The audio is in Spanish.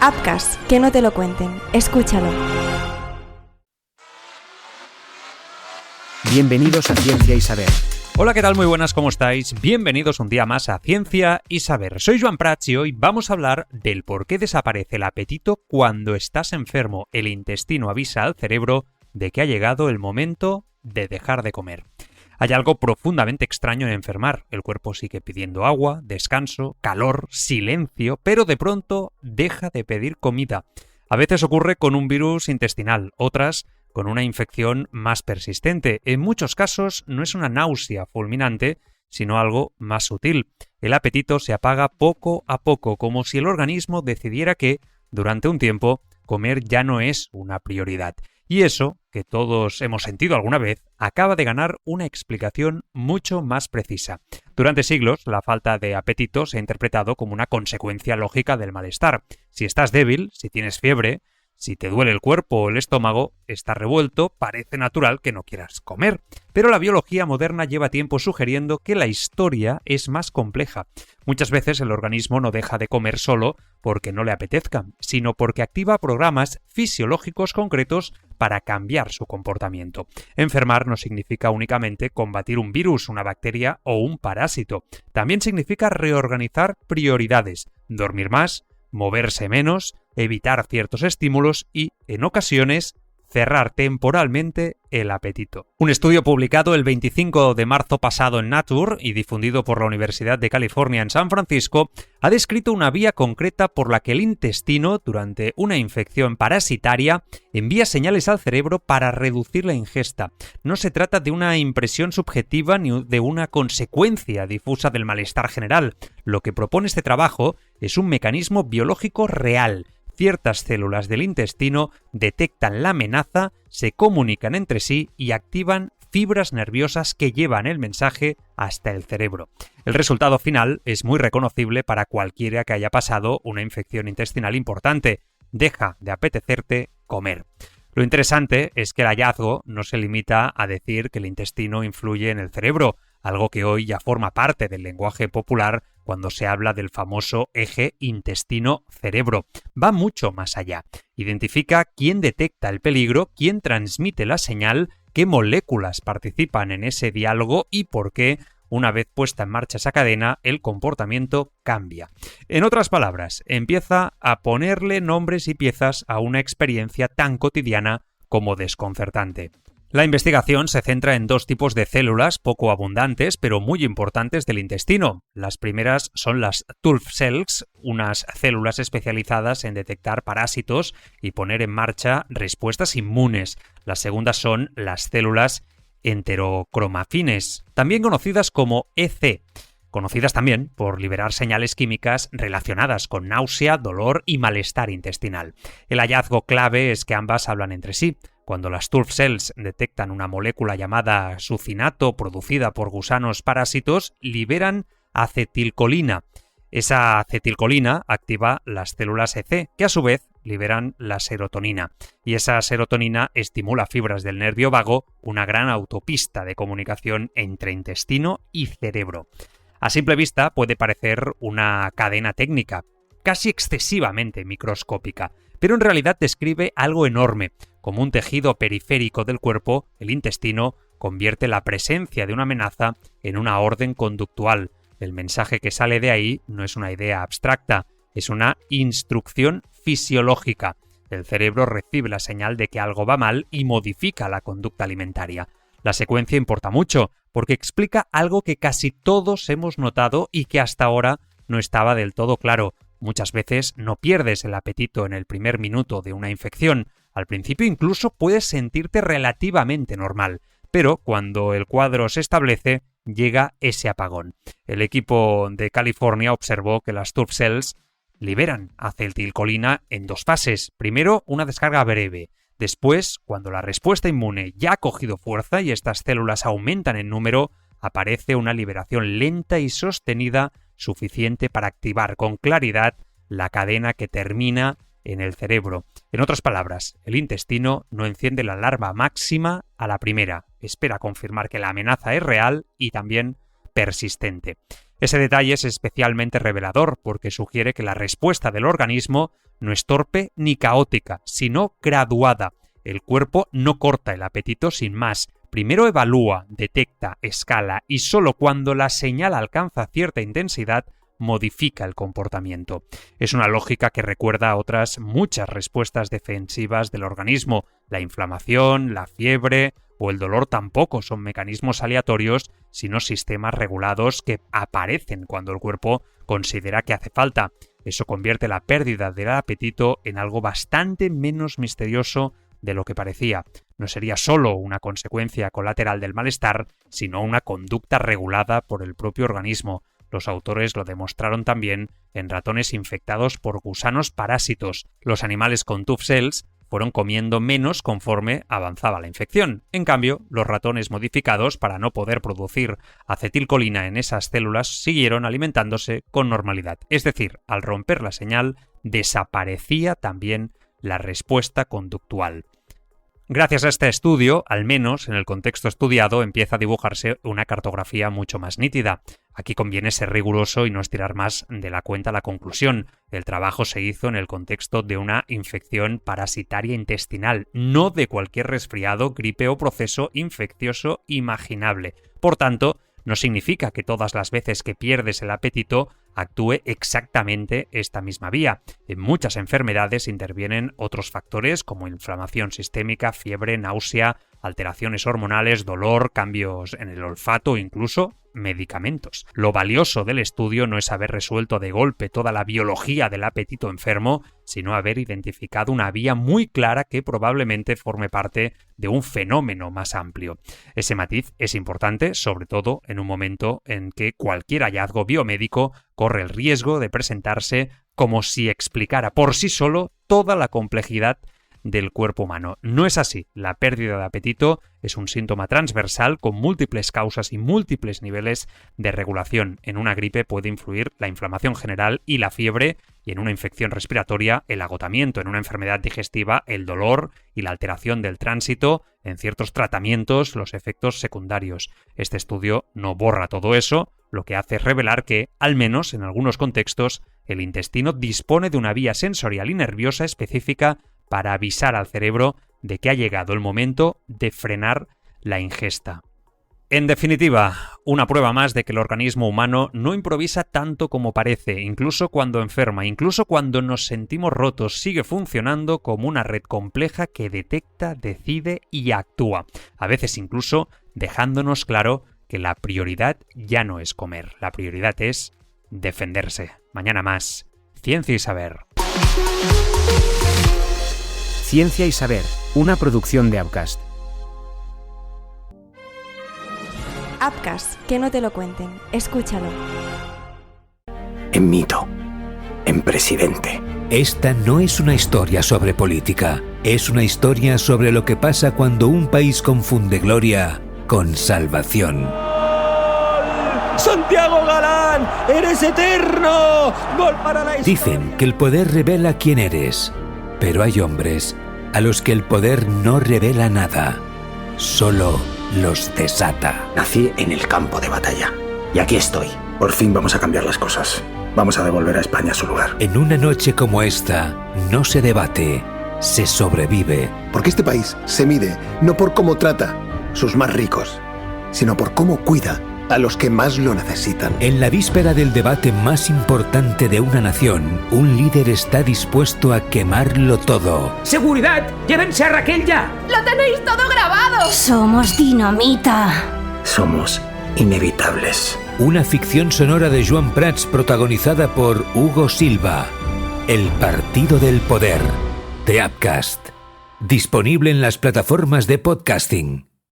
Apcas, que no te lo cuenten. Escúchalo. Bienvenidos a Ciencia y Saber. Hola, ¿qué tal? Muy buenas, ¿cómo estáis? Bienvenidos un día más a Ciencia y Saber. Soy Joan Prats y hoy vamos a hablar del por qué desaparece el apetito cuando estás enfermo. El intestino avisa al cerebro de que ha llegado el momento de dejar de comer. Hay algo profundamente extraño en enfermar. El cuerpo sigue pidiendo agua, descanso, calor, silencio, pero de pronto deja de pedir comida. A veces ocurre con un virus intestinal, otras con una infección más persistente. En muchos casos no es una náusea fulminante, sino algo más sutil. El apetito se apaga poco a poco, como si el organismo decidiera que, durante un tiempo, comer ya no es una prioridad. Y eso, que todos hemos sentido alguna vez, acaba de ganar una explicación mucho más precisa. Durante siglos, la falta de apetito se ha interpretado como una consecuencia lógica del malestar. Si estás débil, si tienes fiebre, si te duele el cuerpo o el estómago, está revuelto, parece natural que no quieras comer. Pero la biología moderna lleva tiempo sugiriendo que la historia es más compleja. Muchas veces el organismo no deja de comer solo porque no le apetezca, sino porque activa programas fisiológicos concretos para cambiar su comportamiento. Enfermar no significa únicamente combatir un virus, una bacteria o un parásito. También significa reorganizar prioridades, dormir más, moverse menos, evitar ciertos estímulos y, en ocasiones, cerrar temporalmente el apetito. Un estudio publicado el 25 de marzo pasado en Nature y difundido por la Universidad de California en San Francisco ha descrito una vía concreta por la que el intestino, durante una infección parasitaria, envía señales al cerebro para reducir la ingesta. No se trata de una impresión subjetiva ni de una consecuencia difusa del malestar general. Lo que propone este trabajo es un mecanismo biológico real. Ciertas células del intestino detectan la amenaza, se comunican entre sí y activan fibras nerviosas que llevan el mensaje hasta el cerebro. El resultado final es muy reconocible para cualquiera que haya pasado una infección intestinal importante. Deja de apetecerte comer. Lo interesante es que el hallazgo no se limita a decir que el intestino influye en el cerebro, algo que hoy ya forma parte del lenguaje popular cuando se habla del famoso eje intestino-cerebro. Va mucho más allá. Identifica quién detecta el peligro, quién transmite la señal, qué moléculas participan en ese diálogo y por qué, una vez puesta en marcha esa cadena, el comportamiento cambia. En otras palabras, empieza a ponerle nombres y piezas a una experiencia tan cotidiana como desconcertante. La investigación se centra en dos tipos de células poco abundantes pero muy importantes del intestino. Las primeras son las TULF cells, unas células especializadas en detectar parásitos y poner en marcha respuestas inmunes. Las segundas son las células enterocromafines, también conocidas como EC, conocidas también por liberar señales químicas relacionadas con náusea, dolor y malestar intestinal. El hallazgo clave es que ambas hablan entre sí. Cuando las TULF cells detectan una molécula llamada succinato producida por gusanos parásitos, liberan acetilcolina. Esa acetilcolina activa las células EC, que a su vez liberan la serotonina. Y esa serotonina estimula fibras del nervio vago, una gran autopista de comunicación entre intestino y cerebro. A simple vista puede parecer una cadena técnica, casi excesivamente microscópica, pero en realidad describe algo enorme. Como un tejido periférico del cuerpo, el intestino convierte la presencia de una amenaza en una orden conductual. El mensaje que sale de ahí no es una idea abstracta, es una instrucción fisiológica. El cerebro recibe la señal de que algo va mal y modifica la conducta alimentaria. La secuencia importa mucho, porque explica algo que casi todos hemos notado y que hasta ahora no estaba del todo claro. Muchas veces no pierdes el apetito en el primer minuto de una infección. Al principio incluso puedes sentirte relativamente normal, pero cuando el cuadro se establece, llega ese apagón. El equipo de California observó que las TULF cells liberan acetilcolina en dos fases. Primero, una descarga breve. Después, cuando la respuesta inmune ya ha cogido fuerza y estas células aumentan en número, aparece una liberación lenta y sostenida suficiente para activar con claridad la cadena que termina en el cerebro. En otras palabras, el intestino no enciende la alarma máxima a la primera, espera confirmar que la amenaza es real y también persistente. Ese detalle es especialmente revelador porque sugiere que la respuesta del organismo no es torpe ni caótica, sino graduada. El cuerpo no corta el apetito sin más. Primero evalúa, detecta, escala y solo cuando la señal alcanza cierta intensidad modifica el comportamiento. Es una lógica que recuerda a otras muchas respuestas defensivas del organismo. La inflamación, la fiebre o el dolor tampoco son mecanismos aleatorios, sino sistemas regulados que aparecen cuando el cuerpo considera que hace falta. Eso convierte la pérdida del apetito en algo bastante menos misterioso de lo que parecía. No sería solo una consecuencia colateral del malestar, sino una conducta regulada por el propio organismo. Los autores lo demostraron también en ratones infectados por gusanos parásitos. Los animales con tough cells fueron comiendo menos conforme avanzaba la infección. En cambio, los ratones modificados, para no poder producir acetilcolina en esas células, siguieron alimentándose con normalidad. Es decir, al romper la señal, desaparecía también la respuesta conductual. Gracias a este estudio, al menos en el contexto estudiado, empieza a dibujarse una cartografía mucho más nítida. Aquí conviene ser riguroso y no estirar más de la cuenta la conclusión. El trabajo se hizo en el contexto de una infección parasitaria intestinal, no de cualquier resfriado, gripe o proceso infeccioso imaginable. Por tanto, no significa que todas las veces que pierdes el apetito actúe exactamente esta misma vía. En muchas enfermedades intervienen otros factores como inflamación sistémica, fiebre, náusea, alteraciones hormonales, dolor, cambios en el olfato e incluso medicamentos. Lo valioso del estudio no es haber resuelto de golpe toda la biología del apetito enfermo, sino haber identificado una vía muy clara que probablemente forme parte de un fenómeno más amplio. Ese matiz es importante, sobre todo en un momento en que cualquier hallazgo biomédico corre el riesgo de presentarse como si explicara por sí solo toda la complejidad del cuerpo humano. No es así. La pérdida de apetito es un síntoma transversal con múltiples causas y múltiples niveles de regulación. En una gripe puede influir la inflamación general y la fiebre, y en una infección respiratoria el agotamiento, en una enfermedad digestiva el dolor y la alteración del tránsito, en ciertos tratamientos los efectos secundarios. Este estudio no borra todo eso, lo que hace es revelar que, al menos en algunos contextos, el intestino dispone de una vía sensorial y nerviosa específica para avisar al cerebro de que ha llegado el momento de frenar la ingesta. En definitiva, una prueba más de que el organismo humano no improvisa tanto como parece, incluso cuando enferma, incluso cuando nos sentimos rotos, sigue funcionando como una red compleja que detecta, decide y actúa, a veces incluso dejándonos claro que la prioridad ya no es comer, la prioridad es defenderse. Mañana más, Ciencia y Saber. Ciencia y Saber, una producción de Upcast. Upcast, que no te lo cuenten. Escúchalo. En mito, en presidente. Esta no es una historia sobre política, es una historia sobre lo que pasa cuando un país confunde gloria con salvación. ¡Santiago Galán! ¡Eres eterno! ¡Gol para la historia! Dicen que el poder revela quién eres, pero hay hombres a los que el poder no revela nada, solo los desata. Nací en el campo de batalla y aquí estoy. Por fin vamos a cambiar las cosas. Vamos a devolver a España a su lugar. En una noche como esta, no se debate, se sobrevive. Porque este país se mide no por cómo trata sus más ricos, sino por cómo cuida a los que más lo necesitan. En la víspera del debate más importante de una nación, un líder está dispuesto a quemarlo todo. ¡Seguridad! ¡Llévense a Raquel ya! ¡Lo tenéis todo grabado! Somos dinamita. Somos inevitables. Una ficción sonora de Joan Prats protagonizada por Hugo Silva. El Partido del Poder, de Upcast. Disponible en las plataformas de podcasting.